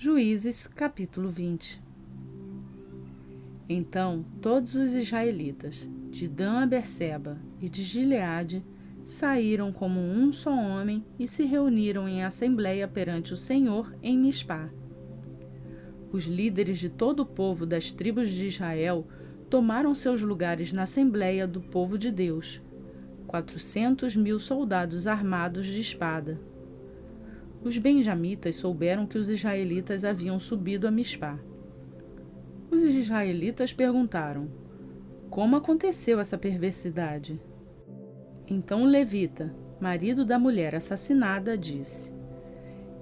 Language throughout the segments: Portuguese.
Juízes, capítulo 20. Então todos os israelitas, de Dan a Berseba e de Gileade, saíram como um só homem e se reuniram em assembleia perante o Senhor em Mispá. Os líderes de todo o povo das tribos de Israel tomaram seus lugares na assembleia do povo de Deus, 400.000 soldados armados de espada. Os benjamitas souberam que os israelitas haviam subido a Mispá. Os israelitas perguntaram: como aconteceu essa perversidade? Então o levita, marido da mulher assassinada, disse: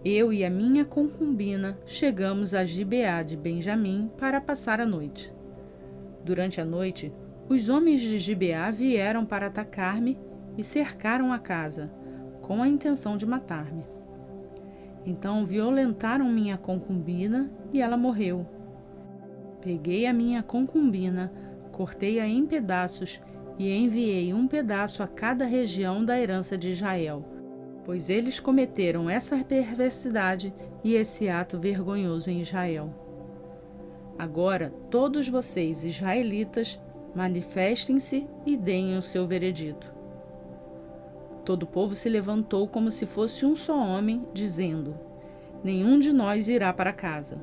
eu e a minha concubina chegamos a Gibeá de Benjamim para passar a noite. Durante a noite, os homens de Gibeá vieram para atacar-me e cercaram a casa, com a intenção de matar-me. Então violentaram minha concubina e ela morreu. Peguei a minha concubina, cortei-a em pedaços e enviei um pedaço a cada região da herança de Israel, pois eles cometeram essa perversidade e esse ato vergonhoso em Israel. Agora, todos vocês, israelitas, manifestem-se e deem o seu veredito. Todo o povo se levantou como se fosse um só homem, dizendo: nenhum de nós irá para casa.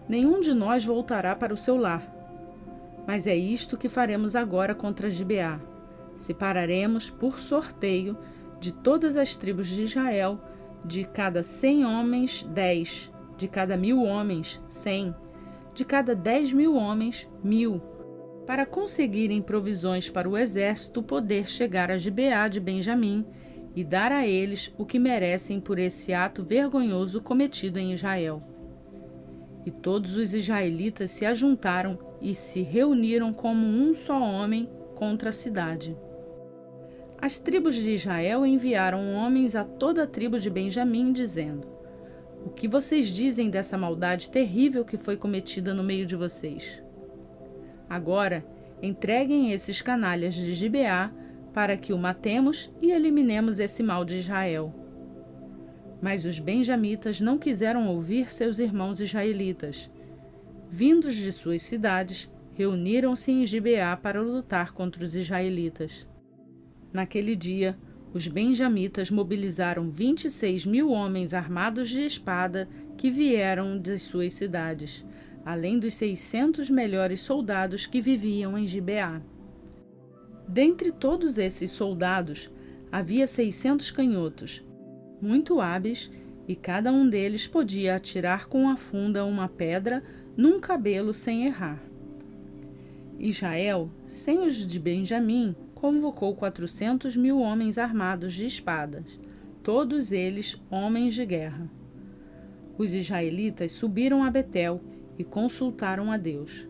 Nenhum de nós voltará para o seu lar. Mas é isto que faremos agora contra Gibeá. Separaremos, por sorteio, de todas as tribos de Israel, de cada 100 homens, 10, de cada 1.000 homens, 100, de cada 10.000 homens, 1.000, para conseguirem provisões para o exército poder chegar a Gibeá de Benjamim e dar a eles o que merecem por esse ato vergonhoso cometido em Israel. E todos os israelitas se ajuntaram e se reuniram como um só homem contra a cidade. As tribos de Israel enviaram homens a toda a tribo de Benjamim, dizendo: o que vocês dizem dessa maldade terrível que foi cometida no meio de vocês? Agora, entreguem esses canalhas de Gibeá para que o matemos e eliminemos esse mal de Israel. Mas os benjamitas não quiseram ouvir seus irmãos israelitas. Vindos de suas cidades, reuniram-se em Gibeá para lutar contra os israelitas. Naquele dia, os benjamitas mobilizaram 26.000 homens armados de espada que vieram de suas cidades, além dos 600 melhores soldados que viviam em Gibeá. Dentre todos esses soldados, havia 600 canhotos, muito hábeis, e cada um deles podia atirar com a funda uma pedra num cabelo sem errar. Israel, sem os de Benjamim, convocou 400.000 homens armados de espadas, todos eles homens de guerra. Os israelitas subiram a Betel e consultaram a Deus.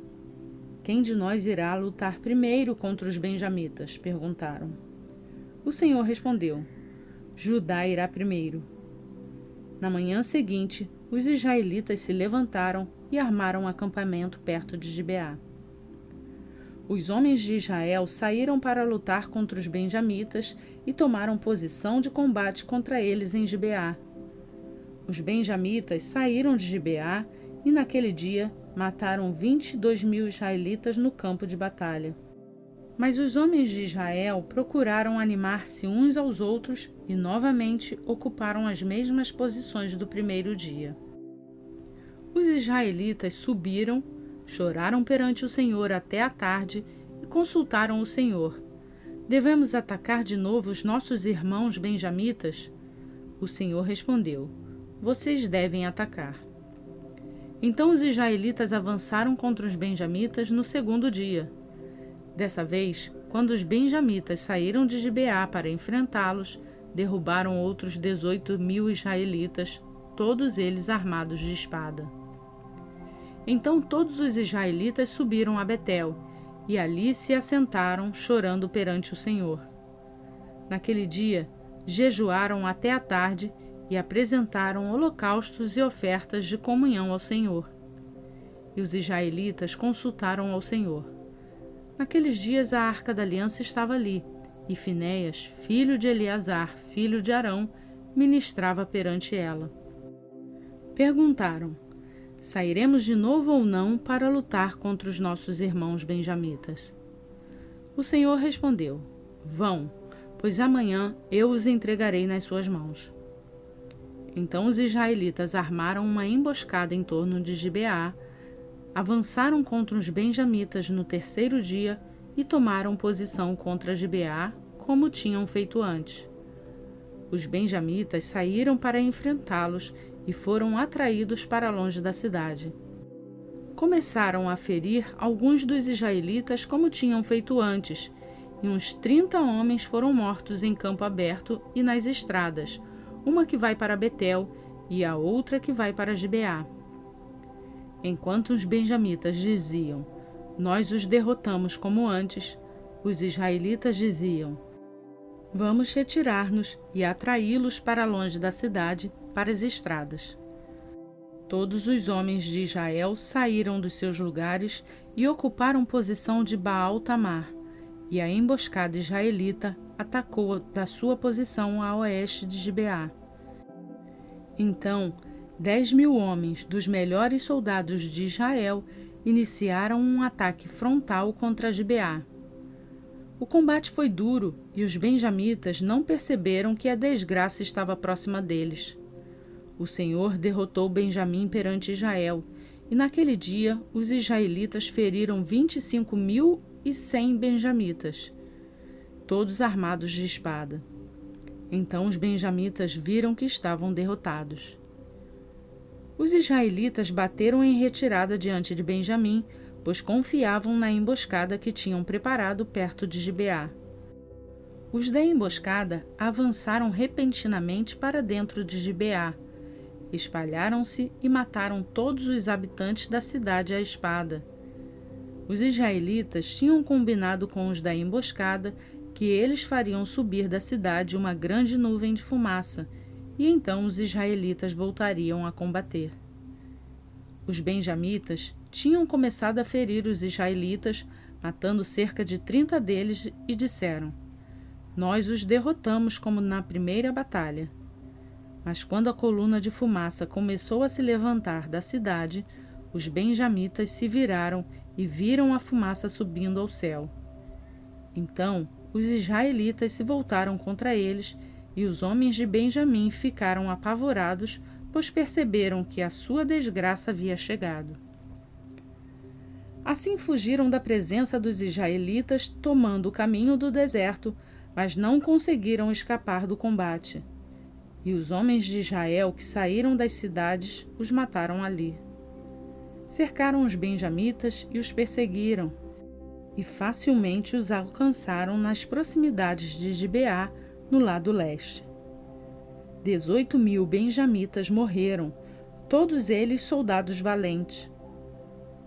Quem de nós irá lutar primeiro contra os benjamitas? Perguntaram. O Senhor respondeu: Judá irá primeiro. Na manhã seguinte, os israelitas se levantaram e armaram um acampamento perto de Gibeá. Os homens de Israel saíram para lutar contra os benjamitas e tomaram posição de combate contra eles em Gibeá. Os benjamitas saíram de Gibeá e naquele dia mataram 22.000 israelitas no campo de batalha. Mas os homens de Israel procuraram animar-se uns aos outros e novamente ocuparam as mesmas posições do primeiro dia. Os israelitas subiram, choraram perante o Senhor até a tarde e consultaram o Senhor. Devemos atacar de novo os nossos irmãos benjamitas? O Senhor respondeu: vocês devem atacar. Então os israelitas avançaram contra os benjamitas no segundo dia. Dessa vez, quando os benjamitas saíram de Gibeá para enfrentá-los, derrubaram outros 18.000 israelitas, todos eles armados de espada. Então todos os israelitas subiram a Betel, e ali se assentaram, chorando perante o Senhor. Naquele dia, jejuaram até a tarde e apresentaram holocaustos e ofertas de comunhão ao Senhor. E os israelitas consultaram ao Senhor. Naqueles dias a Arca da Aliança estava ali, e Finéias, filho de Eleazar, filho de Arão, ministrava perante ela. Perguntaram: sairemos de novo ou não para lutar contra os nossos irmãos benjamitas? O Senhor respondeu: vão, pois amanhã eu os entregarei nas suas mãos. Então os israelitas armaram uma emboscada em torno de Gibeá, avançaram contra os benjamitas no terceiro dia e tomaram posição contra Gibeá, como tinham feito antes. Os benjamitas saíram para enfrentá-los e foram atraídos para longe da cidade. Começaram a ferir alguns dos israelitas como tinham feito antes, e uns 30 homens foram mortos em campo aberto e nas estradas, uma que vai para Betel e a outra que vai para Gibeá. Enquanto os benjamitas diziam: nós os derrotamos como antes, os israelitas diziam: vamos retirar-nos e atraí-los para longe da cidade, para as estradas. Todos os homens de Israel saíram dos seus lugares e ocuparam posição de Baal-Tamar, e a emboscada israelita atacou da sua posição a oeste de Gibeá. Então, 10.000 homens dos melhores soldados de Israel iniciaram um ataque frontal contra Gibeá. O combate foi duro e os benjamitas não perceberam que a desgraça estava próxima deles. O Senhor derrotou Benjamim perante Israel, e naquele dia os israelitas feriram 25.100 benjamitas, todos armados de espada. Então os benjamitas viram que estavam derrotados. Os israelitas bateram em retirada diante de Benjamim, pois confiavam na emboscada que tinham preparado perto de Gibeá. Os da emboscada avançaram repentinamente para dentro de Gibeá, espalharam-se e mataram todos os habitantes da cidade à espada. Os israelitas tinham combinado com os da emboscada que eles fariam subir da cidade uma grande nuvem de fumaça, e então os israelitas voltariam a combater. Os benjamitas tinham começado a ferir os israelitas, matando cerca de 30 deles, e disseram: nós os derrotamos como na primeira batalha. Mas quando a coluna de fumaça começou a se levantar da cidade, os benjamitas se viraram e viram a fumaça subindo ao céu. Então os israelitas se voltaram contra eles, e os homens de Benjamim ficaram apavorados, pois perceberam que a sua desgraça havia chegado. Assim fugiram da presença dos israelitas, tomando o caminho do deserto, mas não conseguiram escapar do combate. E os homens de Israel que saíram das cidades os mataram ali. Cercaram os benjamitas e os perseguiram, e facilmente os alcançaram nas proximidades de Gibeá, no lado leste. 18.000 benjamitas morreram, todos eles soldados valentes.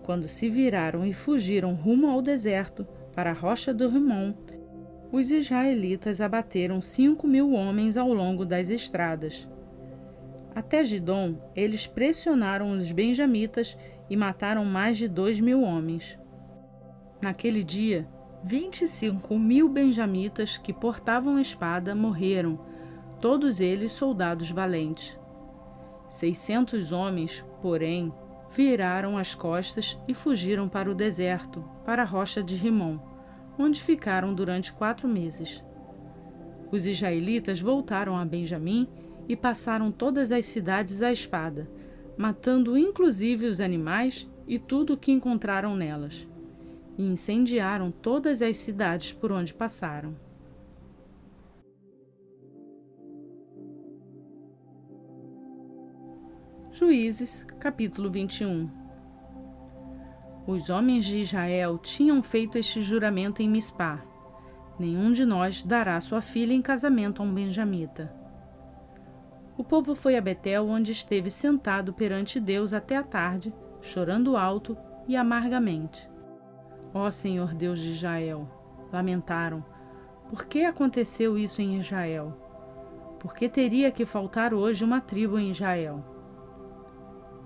Quando se viraram e fugiram rumo ao deserto, para a rocha do Rimon, os israelitas abateram 5.000 homens ao longo das estradas. Até Gidom, eles pressionaram os benjamitas e mataram mais de 2.000 homens. Naquele dia, 25.000 benjamitas que portavam espada morreram, todos eles soldados valentes. 600 homens, porém, viraram as costas e fugiram para o deserto, para a rocha de Rimon, onde ficaram durante 4 meses. Os israelitas voltaram a Benjamim e passaram todas as cidades à espada, matando inclusive os animais e tudo o que encontraram nelas, e incendiaram todas as cidades por onde passaram. Juízes, capítulo 21. Os homens de Israel tinham feito este juramento em Mispá: nenhum de nós dará sua filha em casamento a um benjamita. O povo foi a Betel, onde esteve sentado perante Deus até a tarde, chorando alto e amargamente. Ó Senhor Deus de Israel, lamentaram: por que aconteceu isso em Israel? Por que teria que faltar hoje uma tribo em Israel?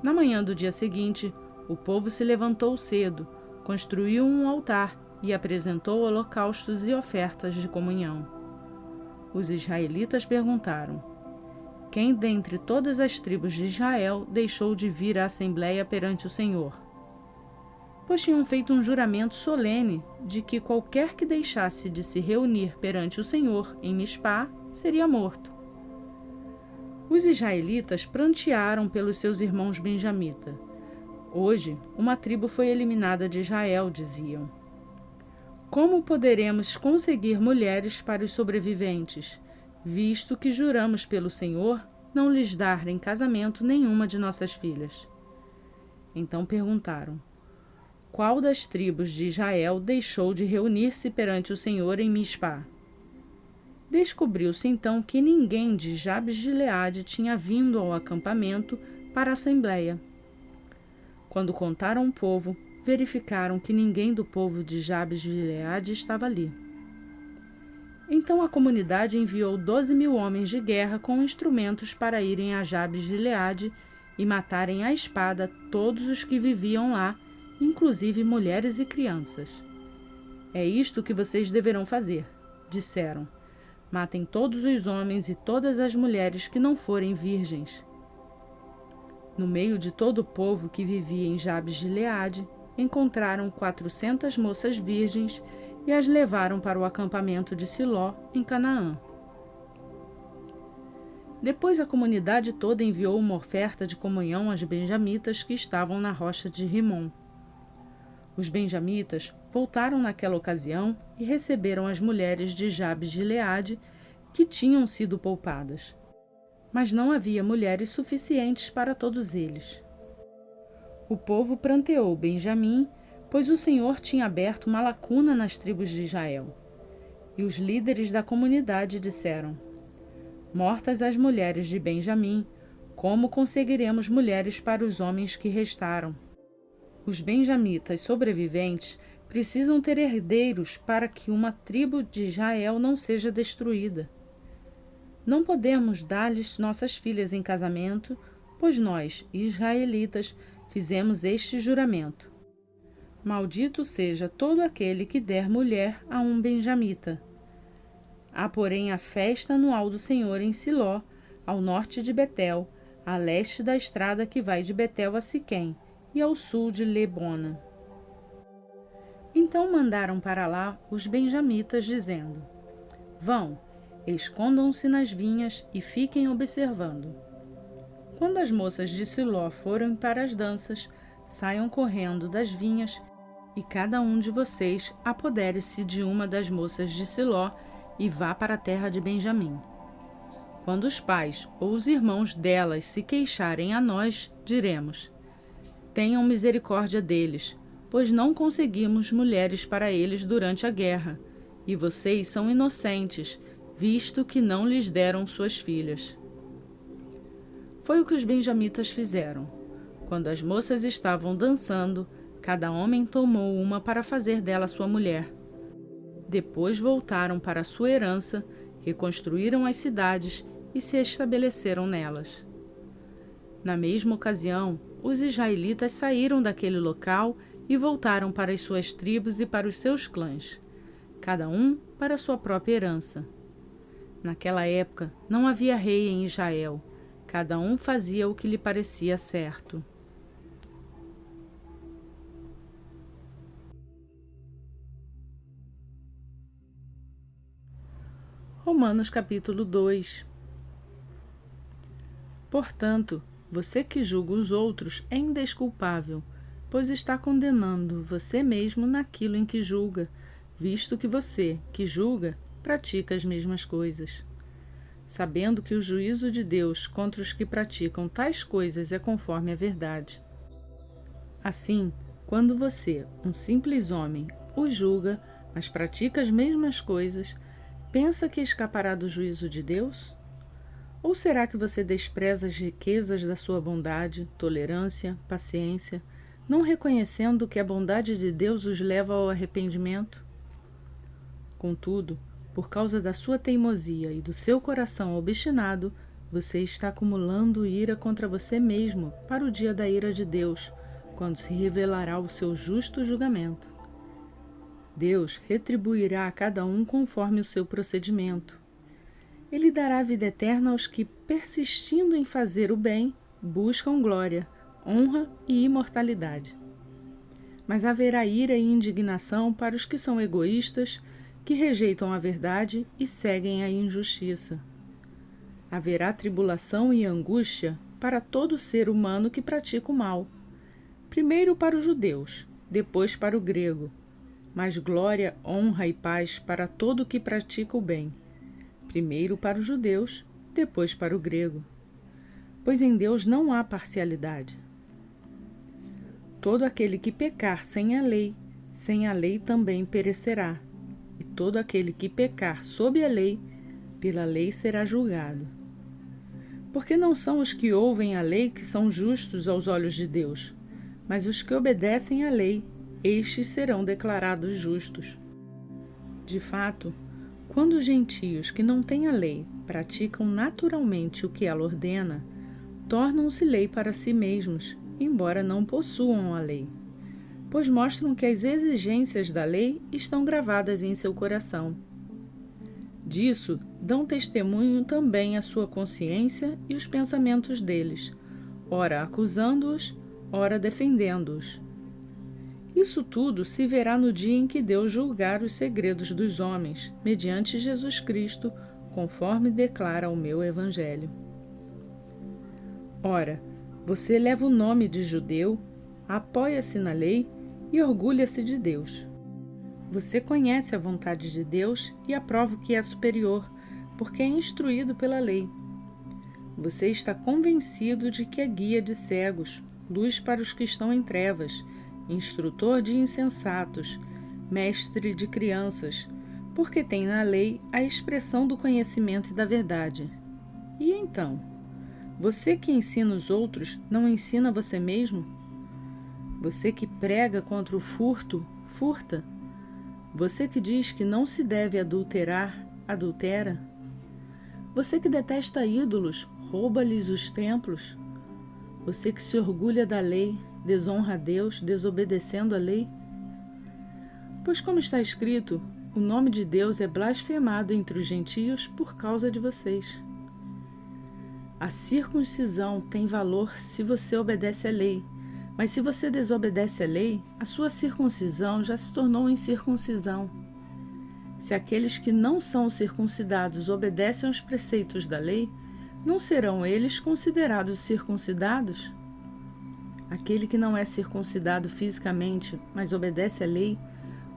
Na manhã do dia seguinte, o povo se levantou cedo, construiu um altar e apresentou holocaustos e ofertas de comunhão. Os israelitas perguntaram: quem dentre todas as tribos de Israel deixou de vir à assembleia perante o Senhor? Pois tinham feito um juramento solene de que qualquer que deixasse de se reunir perante o Senhor em Mispá seria morto. Os israelitas prantearam pelos seus irmãos benjamitas. Hoje, uma tribo foi eliminada de Israel, diziam. Como poderemos conseguir mulheres para os sobreviventes, visto que juramos pelo Senhor não lhes dar em casamento nenhuma de nossas filhas? Então perguntaram: qual das tribos de Israel deixou de reunir-se perante o Senhor em Mispá? Descobriu-se então que ninguém de Jabes de Gileade tinha vindo ao acampamento para a assembleia. Quando contaram o povo, verificaram que ninguém do povo de Jabes de Gileade estava ali. Então a comunidade enviou 12.000 homens de guerra com instrumentos para irem a Jabes de Gileade e matarem à espada todos os que viviam lá, inclusive mulheres e crianças. É isto que vocês deverão fazer, disseram. Matem todos os homens e todas as mulheres que não forem virgens. No meio de todo o povo que vivia em Jabes de Gileade, encontraram 400 moças virgens e as levaram para o acampamento de Siló, em Canaã. Depois a comunidade toda enviou uma oferta de comunhão aos benjamitas que estavam na rocha de Rimom. Os benjamitas voltaram naquela ocasião e receberam as mulheres de Jabes de Gileade que tinham sido poupadas. Mas não havia mulheres suficientes para todos eles. O povo pranteou Benjamim, pois o Senhor tinha aberto uma lacuna nas tribos de Israel. E os líderes da comunidade disseram: mortas as mulheres de Benjamim, como conseguiremos mulheres para os homens que restaram? Os benjamitas sobreviventes precisam ter herdeiros para que uma tribo de Israel não seja destruída. Não podemos dar-lhes nossas filhas em casamento, pois nós, israelitas, fizemos este juramento. Maldito seja todo aquele que der mulher a um benjamita. Há, porém, a festa anual do Senhor em Siló, ao norte de Betel, a leste da estrada que vai de Betel a Siquém, e ao sul de Lebona. Então mandaram para lá os benjamitas, dizendo: vão, escondam-se nas vinhas e fiquem observando. Quando as moças de Siló forem para as danças, saiam correndo das vinhas, e cada um de vocês apodere-se de uma das moças de Siló e vá para a terra de Benjamim. Quando os pais ou os irmãos delas se queixarem a nós, diremos: tenham misericórdia deles, pois não conseguimos mulheres para eles durante a guerra, e vocês são inocentes, visto que não lhes deram suas filhas. Foi o que os benjamitas fizeram. Quando as moças estavam dançando, cada homem tomou uma para fazer dela sua mulher. Depois voltaram para a sua herança, reconstruíram as cidades e se estabeleceram nelas. Na mesma ocasião, os israelitas saíram daquele local e voltaram para as suas tribos e para os seus clãs, cada um para a sua própria herança. Naquela época, não havia rei em Israel. Cada um fazia o que lhe parecia certo. Romanos capítulo 2. Portanto, você que julga os outros é indesculpável, pois está condenando você mesmo naquilo em que julga, visto que você, que julga, pratica as mesmas coisas. Sabendo que o juízo de Deus contra os que praticam tais coisas é conforme a verdade. Assim, quando você, um simples homem, o julga, mas pratica as mesmas coisas, pensa que escapará do juízo de Deus? Ou será que você despreza as riquezas da sua bondade, tolerância, paciência, não reconhecendo que a bondade de Deus os leva ao arrependimento? Contudo, por causa da sua teimosia e do seu coração obstinado, você está acumulando ira contra você mesmo para o dia da ira de Deus, quando se revelará o seu justo julgamento. Deus retribuirá a cada um conforme o seu procedimento. Ele dará a vida eterna aos que, persistindo em fazer o bem, buscam glória, honra e imortalidade. Mas haverá ira e indignação para os que são egoístas, que rejeitam a verdade e seguem a injustiça. Haverá tribulação e angústia para todo ser humano que pratica o mal. Primeiro para os judeus, depois para o grego. Mas glória, honra e paz para todo o que pratica o bem. Primeiro para os judeus, depois para o grego. Pois em Deus não há parcialidade. Todo aquele que pecar sem a lei também perecerá. E todo aquele que pecar sob a lei, pela lei será julgado. Porque não são os que ouvem a lei que são justos aos olhos de Deus, mas os que obedecem à lei, estes serão declarados justos. De fato, quando os gentios que não têm a lei praticam naturalmente o que ela ordena, tornam-se lei para si mesmos, embora não possuam a lei, pois mostram que as exigências da lei estão gravadas em seu coração. Disso dão testemunho também a sua consciência e os pensamentos deles, ora acusando-os, ora defendendo-os. Isso tudo se verá no dia em que Deus julgar os segredos dos homens, mediante Jesus Cristo, conforme declara o meu Evangelho. Ora, você leva o nome de judeu, apoia-se na lei e orgulha-se de Deus. Você conhece a vontade de Deus e aprova o que é superior, porque é instruído pela lei. Você está convencido de que é guia de cegos, luz para os que estão em trevas, instrutor de insensatos, mestre de crianças, porque tem na lei a expressão do conhecimento e da verdade. E então, você que ensina os outros, não ensina você mesmo? Você que prega contra o furto, furta? Você que diz que não se deve adulterar, adultera? Você que detesta ídolos, rouba-lhes os templos? Você que se orgulha da lei, desonra a Deus, desobedecendo a lei? Pois como está escrito, o nome de Deus é blasfemado entre os gentios por causa de vocês. A circuncisão tem valor se você obedece à lei, mas se você desobedece à lei, a sua circuncisão já se tornou incircuncisão. Se aqueles que não são circuncidados obedecem aos preceitos da lei, não serão eles considerados circuncidados? Aquele que não é circuncidado fisicamente, mas obedece à lei,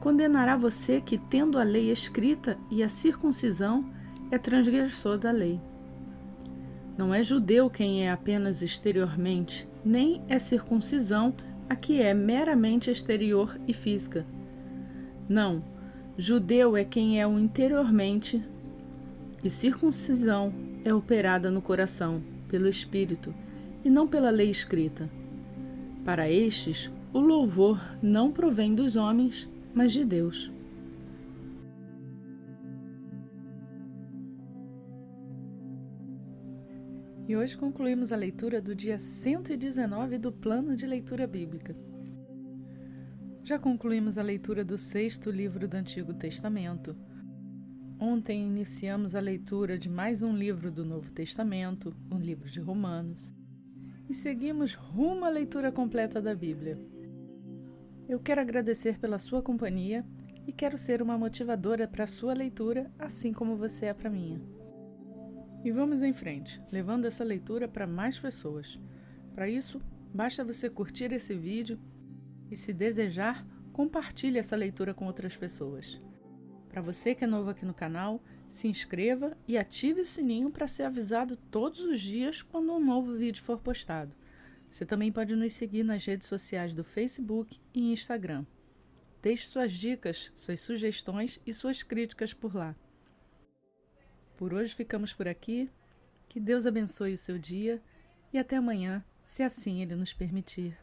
condenará você que, tendo a lei escrita e a circuncisão, é transgressor da lei. Não é judeu quem é apenas exteriormente, nem é circuncisão a que é meramente exterior e física. Não, judeu é quem é o interiormente, e circuncisão é operada no coração, pelo Espírito, e não pela lei escrita. Para estes, o louvor não provém dos homens, mas de Deus. E hoje concluímos a leitura do dia 119 do Plano de Leitura Bíblica. Já concluímos a leitura do 6º livro do Antigo Testamento. Ontem iniciamos a leitura de mais um livro do Novo Testamento, o livro de Romanos. E seguimos rumo à leitura completa da Bíblia. Eu quero agradecer pela sua companhia e quero ser uma motivadora para a sua leitura, assim como você é para a minha. E vamos em frente, levando essa leitura para mais pessoas. Para isso, basta você curtir esse vídeo e, se desejar, compartilhe essa leitura com outras pessoas. Para você que é novo aqui no canal, se inscreva e ative o sininho para ser avisado todos os dias quando um novo vídeo for postado. Você também pode nos seguir nas redes sociais do Facebook e Instagram. Deixe suas dicas, suas sugestões e suas críticas por lá. Por hoje ficamos por aqui. Que Deus abençoe o seu dia e até amanhã, se assim Ele nos permitir.